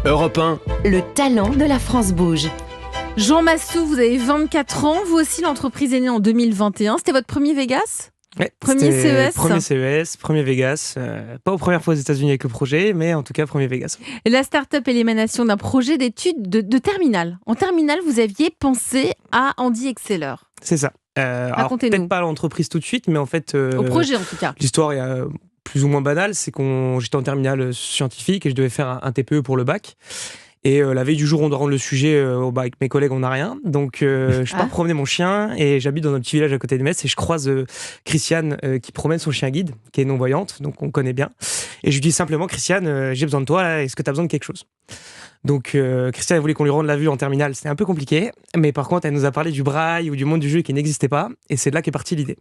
Europe 1. Le talent de la France bouge. Jean Massou, vous avez 24 ans. Vous aussi, l'entreprise est née en 2021. C'était votre premier Vegas ? Ouais, Premier CES. Premier CES, premier Vegas. Pas aux premières fois aux États-Unis avec le projet, mais en tout cas, premier Vegas. Et la start-up est l'émanation d'un projet d'études de terminale. En terminale, vous aviez pensé à Andy Exceller. C'est ça. Alors, peut-être pas à l'entreprise tout de suite, mais en fait... Au projet, en tout cas. L'histoire est plus ou moins banale. C'est j'étais en terminale scientifique et je devais faire un TPE pour le bac. Et la veille du jour, on doit rendre le sujet avec mes collègues, on n'a rien. Donc, je pars promener mon chien et j'habite dans un petit village à côté de Metz et je croise Christiane qui promène son chien guide, qui est non-voyante, donc on connaît bien. Et je lui dis simplement, Christiane, j'ai besoin de toi, là, est-ce que tu as besoin de quelque chose ? Donc, Christiane voulait qu'on lui rende la vue en terminale, c'était un peu compliqué. Mais par contre, elle nous a parlé du braille ou du monde du jeu qui n'existait pas. Et c'est de là qu'est partie l'idée.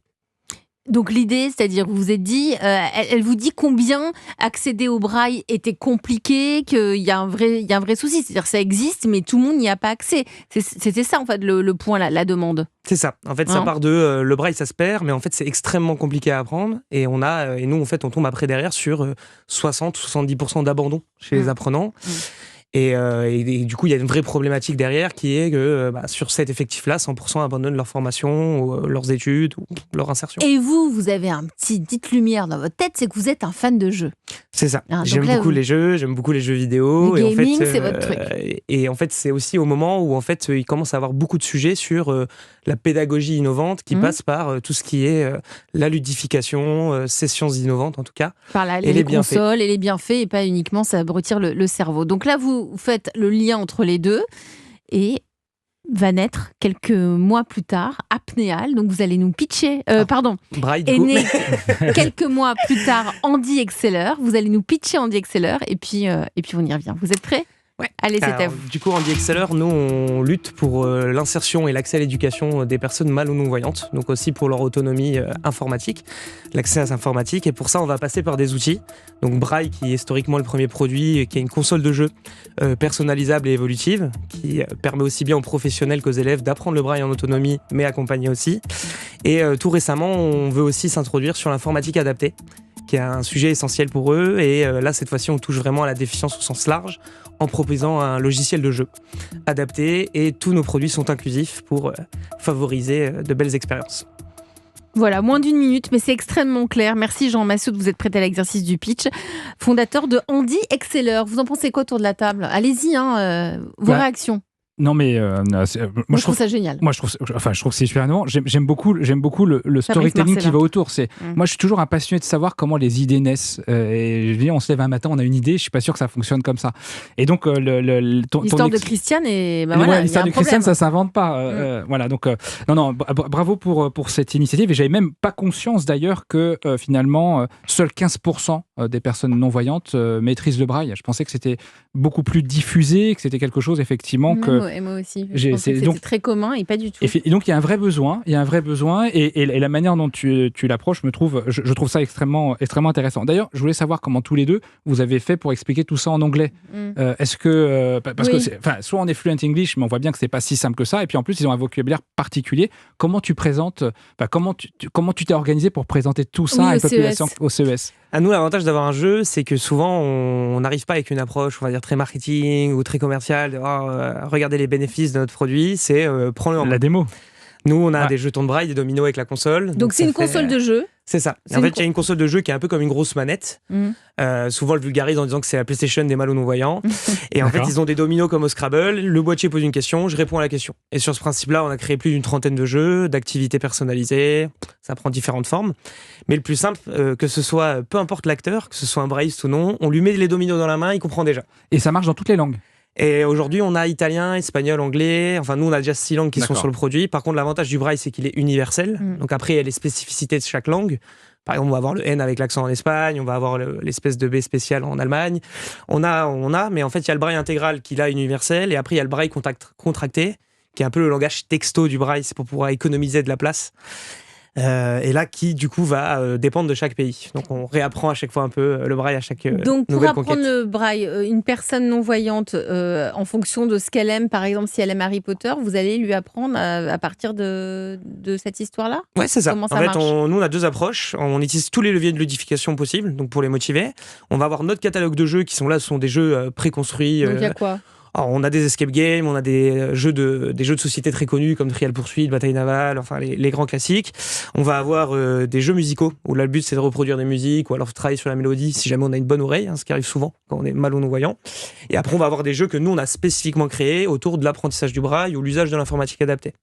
Donc l'idée, c'est-à-dire vous vous êtes dit, elle vous dit combien accéder au braille était compliqué, qu'il y a un vrai souci, c'est-à-dire que ça existe, mais tout le monde n'y a pas accès. C'était ça en fait le point, la demande. C'est ça. En fait, ça part de le braille, ça se perd, mais en fait, c'est extrêmement compliqué à apprendre. Et et nous, en fait, on tombe après derrière sur 60-70% d'abandon chez les apprenants. Et du coup, il y a une vraie problématique derrière qui est que sur cet effectif-là, 100% abandonnent leur formation, ou, leurs études ou leur insertion. Et vous avez un petit petite lumière dans votre tête, c'est que vous êtes un fan de jeux. C'est ça. J'aime beaucoup les jeux, j'aime beaucoup les jeux vidéo. Le gaming, c'est votre truc. Et en fait, c'est aussi au moment où en fait, il commence à avoir beaucoup de sujets sur la pédagogie innovante qui passe par tout ce qui est la ludification, ces sciences innovantes en tout cas. Par les consoles et les bienfaits et pas uniquement ça abrutir le cerveau. Donc là, vous faites le lien entre les deux et va naître quelques mois plus tard Apnéal. Donc vous allez nous pitcher, Braille, est né quelques mois plus tard Andy Exceller. Vous allez nous pitcher Andy Exceller et puis on y revient. Vous êtes prêts ? Ouais. Allez, c'est à vous. Du coup, Andy Exceller, nous, on lutte pour l'insertion et l'accès à l'éducation des personnes mal ou non-voyantes, donc aussi pour leur autonomie informatique, l'accès à l'informatique. Et pour ça, on va passer par des outils. Donc Braille, qui est historiquement le premier produit, qui est une console de jeu personnalisable et évolutive, qui permet aussi bien aux professionnels qu'aux élèves d'apprendre le Braille en autonomie, mais accompagné aussi. Et tout récemment, on veut aussi s'introduire sur l'informatique adaptée, qui est un sujet essentiel pour eux. Et là, cette fois-ci, on touche vraiment à la déficience au sens large en proposant un logiciel de jeu adapté. Et tous nos produits sont inclusifs pour favoriser de belles expériences. Voilà, moins d'une minute, mais c'est extrêmement clair. Merci Jean Massou de vous être prêté à l'exercice du pitch. Fondateur de Andy Exceller. Vous en pensez quoi autour de la table ? Allez-y, vos réactions. Non mais moi je trouve ça génial. Moi je trouve que c'est super innovant. J'aime beaucoup le storytelling qui va autour. Moi je suis toujours un passionné de savoir comment les idées naissent. Et je veux dire, on se lève un matin, on a une idée, je suis pas sûr que ça fonctionne comme ça. Et donc l'histoire de Christiane l'histoire de Christiane, ça s'invente pas. Voilà, donc bravo pour cette initiative. Et j'avais même pas conscience d'ailleurs que finalement seuls 15% des personnes non voyantes maîtrisent le braille. Je pensais que c'était beaucoup plus diffusé, que c'était quelque chose effectivement que et moi aussi. Je pensais que c'était très commun et pas du tout. Et donc il y a un vrai besoin, et la manière dont tu l'approches, je trouve ça extrêmement intéressant. D'ailleurs, je voulais savoir comment tous les deux vous avez fait pour expliquer tout ça en anglais. Est-ce que parce que soit on est fluent English, mais on voit bien que c'est pas si simple que ça. Et puis en plus, ils ont un vocabulaire particulier. Comment tu présentes comment tu t'es organisé pour présenter tout ça à une population au CES? À nous, l'avantage d'avoir un jeu, c'est que souvent, on n'arrive pas avec une approche, on va dire, très marketing ou très commerciale. Regardez les bénéfices de notre produit, c'est prends-le en main. La démo. Nous, on a des jetons de braille, des dominos avec la console. Donc c'est une console de jeu. C'est ça. En fait, il y a une console de jeu qui est un peu comme une grosse manette. Souvent, le vulgarise en disant que c'est la PlayStation des mal ou non-voyants. Et en fait, ils ont des dominos comme au Scrabble. Le boîtier pose une question, je réponds à la question. Et sur ce principe-là, on a créé plus d'une trentaine de jeux, d'activités personnalisées. Ça prend différentes formes. Mais le plus simple, que ce soit, peu importe l'acteur, que ce soit un brailliste ou non, on lui met les dominos dans la main, il comprend déjà. Et ça marche dans toutes les langues. Et aujourd'hui, on a italien, espagnol, anglais. Enfin, nous, on a déjà 6 langues qui sont sur le produit. Par contre, l'avantage du braille, c'est qu'il est universel. Donc après, il y a les spécificités de chaque langue. Par exemple, on va avoir le N avec l'accent en Espagne, on va avoir l'espèce de B spécial en Allemagne. On a, mais en fait, il y a le braille intégral qui est universel. Et après, il y a le braille contracté, qui est un peu le langage texto du braille. C'est pour pouvoir économiser de la place. Et là, qui du coup va dépendre de chaque pays. Donc on réapprend à chaque fois un peu le braille à chaque Donc, pour nouvelle apprendre conquête. le braille, une personne non-voyante, en fonction de ce qu'elle aime, par exemple, si elle aime Harry Potter, vous allez lui apprendre à partir de cette histoire-là ? Ouais, c'est ça. Comment ça En fait, marche ? nous, on a 2 approches. On utilise tous les leviers de ludification possibles, donc pour les motiver. On va avoir notre catalogue de jeux qui sont là, ce sont des jeux préconstruits. Donc, il y a quoi ? Alors, on a des escape games, on a des jeux de société très connus comme Trial Pursuit, Bataille navale, enfin les grands classiques. On va avoir des jeux musicaux où là le but c'est de reproduire des musiques ou alors travailler sur la mélodie si jamais on a une bonne oreille, ce qui arrive souvent quand on est mal ou non-voyant. Et après on va avoir des jeux que nous on a spécifiquement créés autour de l'apprentissage du braille ou l'usage de l'informatique adaptée.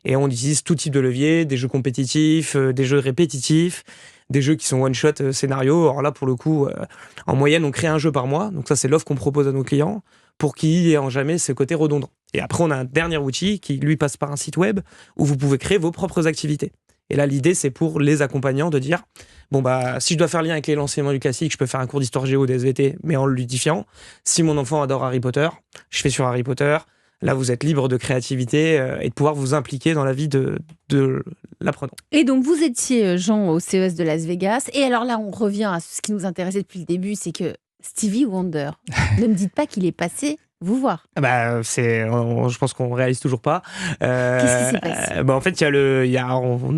Et on utilise tout type de leviers, des jeux compétitifs, des jeux répétitifs, des jeux qui sont one-shot scénario. Alors là, pour le coup, en moyenne, on crée un jeu par mois. Donc ça, c'est l'offre qu'on propose à nos clients pour qu'il n'y ait en jamais ce côté redondant. Et après, on a un dernier outil qui, lui, passe par un site web où vous pouvez créer vos propres activités. Et là, l'idée, c'est pour les accompagnants de dire, bon, bah, si je dois faire lien avec l'enseignement du classique, je peux faire un cours d'histoire géo, des SVT, mais en le ludifiant. Si mon enfant adore Harry Potter, je fais sur Harry Potter. Là, vous êtes libre de créativité et de pouvoir vous impliquer dans la vie de l'apprenant. Et donc, vous étiez, Jean, au CES de Las Vegas. Et alors là, on revient à ce qui nous intéressait depuis le début, c'est que Stevie Wonder, ne me dites pas qu'il est passé vous voir. Je pense qu'on réalise toujours pas. Qu'est-ce qui s'est passé ? En fait,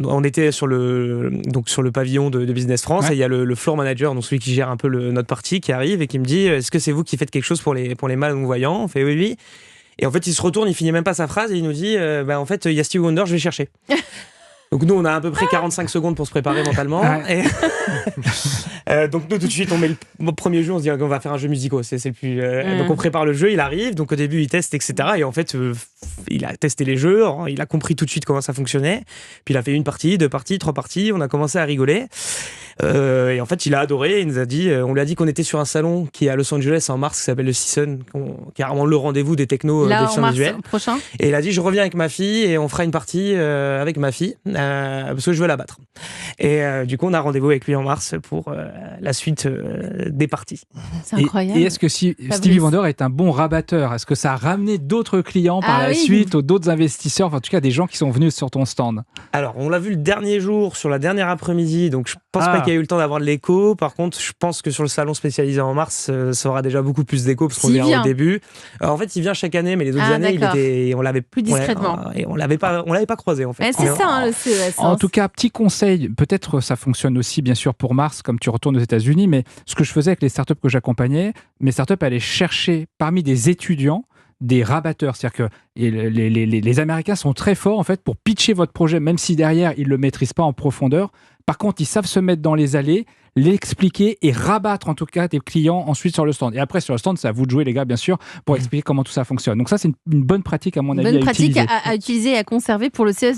on était sur le pavillon de Business France, et il y a le floor manager, donc celui qui gère un peu notre partie, qui arrive et qui me dit, est-ce que c'est vous qui faites quelque chose pour les malvoyants ? On fait oui. Et en fait, il se retourne, il finit même pas sa phrase et il nous dit, en fait, il y a Stevie Wonder, je vais chercher. Donc nous, on a à peu près 45 secondes pour se préparer mentalement. Et donc nous, tout de suite, on met le premier jeu, on se dit qu'on va faire un jeu musical. C'est le plus. Donc on prépare le jeu, il arrive. Donc au début, il teste, etc. Et en fait, il a testé les jeux, il a compris tout de suite comment ça fonctionnait. Puis il a fait 1 partie, 2 parties, 3 parties. On a commencé à rigoler. Et en fait, il a adoré. Il nous a dit, on lui a dit qu'on était sur un salon qui est à Los Angeles en mars, qui s'appelle le Season, qui est vraiment le rendez-vous des technos, là, des films visuels. Prochain. Et il a dit, je reviens avec ma fille et on fera une partie avec ma fille parce que je veux la battre. Et du coup, on a rendez-vous avec lui en mars pour la suite des parties. C'est incroyable. Et est-ce que Stevie Wonder est un bon rabatteur ? Est-ce que ça a ramené d'autres clients par la suite, ou d'autres investisseurs, enfin, en tout cas des gens qui sont venus sur ton stand ? Alors, on l'a vu le dernier jour, sur la dernière après-midi, donc je pense pas qu'il y a eu le temps d'avoir de l'écho. Par contre, je pense que sur le salon spécialisé en mars, ça aura déjà beaucoup plus d'écho parce qu'on vient au début. Alors, en fait, il vient chaque année, mais les autres années, on l'avait plus discrètement. On l'avait pas croisé en fait. C'est ça, le CES. En tout cas, petit conseil, peut-être ça fonctionne aussi bien sûr pour mars, comme tu retournes aux États-Unis, mais ce que je faisais avec les startups que j'accompagnais, mes startups allaient chercher parmi des étudiants des rabatteurs, c'est-à-dire que les Américains sont très forts en fait pour pitcher votre projet, même si derrière ils le maîtrisent pas en profondeur. Par contre, ils savent se mettre dans les allées, l'expliquer et rabattre en tout cas tes clients ensuite sur le stand. Et après sur le stand, c'est à vous de jouer les gars bien sûr pour expliquer comment tout ça fonctionne. Donc ça c'est une bonne pratique à mon avis à utiliser. À utiliser et à conserver pour le CES